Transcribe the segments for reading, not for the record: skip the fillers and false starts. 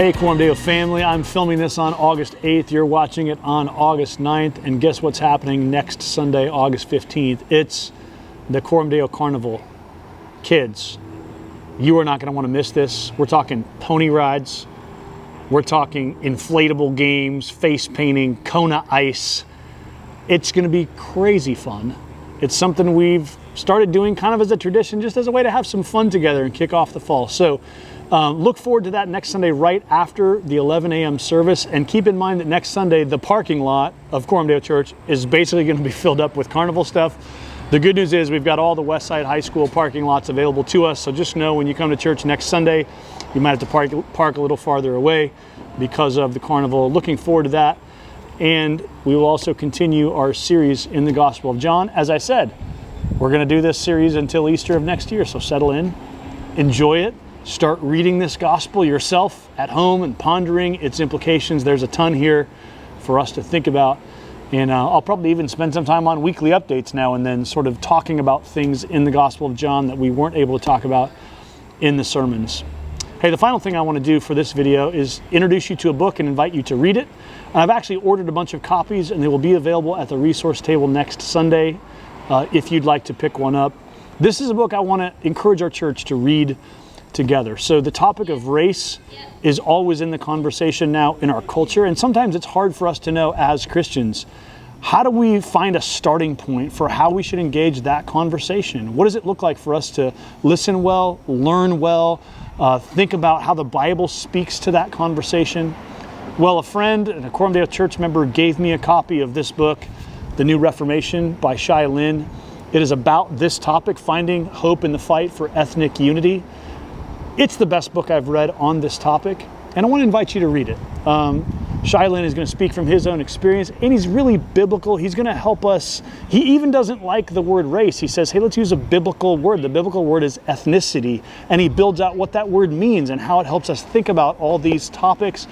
Hey Coram Deo family, I'm filming this on August 8th. You're watching it on August 9th. And guess what's happening next Sunday, August 15th? It's the Coram Deo Carnival. Kids, you are not going to want to miss this. We're talking pony rides. We're talking inflatable games, face painting, Kona ice. It's going to be crazy fun. It's something we've started doing kind of as a tradition, just as a way to have some fun together and kick off the fall. So look forward to that next Sunday right after the 11 a.m. service. And keep in mind that next Sunday, the parking lot of Coram Deo Church is basically going to be filled up with carnival stuff. The good news is we've got all the Westside High School parking lots available to us. So just know when you come to church next Sunday, you might have to park a little farther away because of the carnival. Looking forward to that. And we will also continue our series in the Gospel of John. As I said, we're going to do this series until Easter of next year. So settle in, enjoy it. Start reading this gospel yourself at home and pondering its implications. There's a ton here for us to think about. And I'll probably even spend some time on weekly updates now and then, sort of talking about things in the Gospel of John that we weren't able to talk about in the sermons. Hey, the final thing I want to do for this video is introduce you to a book and invite you to read it. And I've actually ordered a bunch of copies and they will be available at the resource table next Sunday if you'd like to pick one up. This is a book I want to encourage our church to read together. So the topic of race is always in the conversation now in our culture, and sometimes it's hard for us to know as Christians, how do we find a starting point for how we should engage that conversation? What does it look like for us to listen well, learn well, think about how the Bible speaks to that conversation? Well, a friend and a Coram Deo Church member gave me a copy of this book, The New Reformation by Shai Linne. It is about this topic, finding hope in the fight for ethnic unity. It's the best book I've read on this topic, and I want to invite you to read it. Shai Linne is going to speak from his own experience, and he's really biblical. He's going to help us. He even doesn't like the word race. He says, hey, let's use a biblical word. The biblical word is ethnicity, and he builds out what that word means and how it helps us think about all these topics.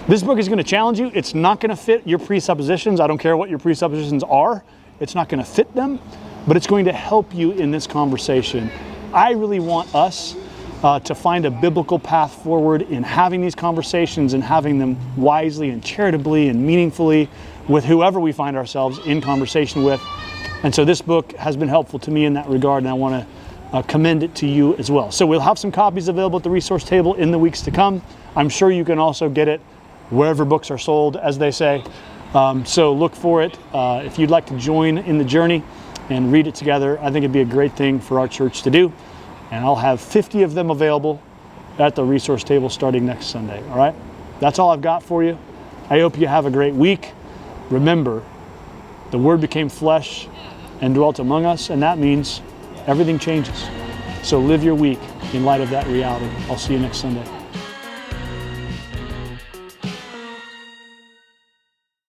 This book is going to challenge you. It's not going to fit your presuppositions. I don't care what your presuppositions are. It's not going to fit them, but it's going to help you in this conversation. I really want us to find a biblical path forward in having these conversations and having them wisely and charitably and meaningfully with whoever we find ourselves in conversation with. And so this book has been helpful to me in that regard, and I want to commend it to you as well. So we'll have some copies available at the resource table in the weeks to come. I'm sure you can also get it wherever books are sold, as they say. So look for it. If you'd like to join in the journey and read it together, I think it'd be a great thing for our church to do. And I'll have 50 of them available at the resource table starting next Sunday. All right? That's all I've got for you. I hope you have a great week. Remember, the Word became flesh and dwelt among us, and that means everything changes. So live your week in light of that reality. I'll see you next Sunday.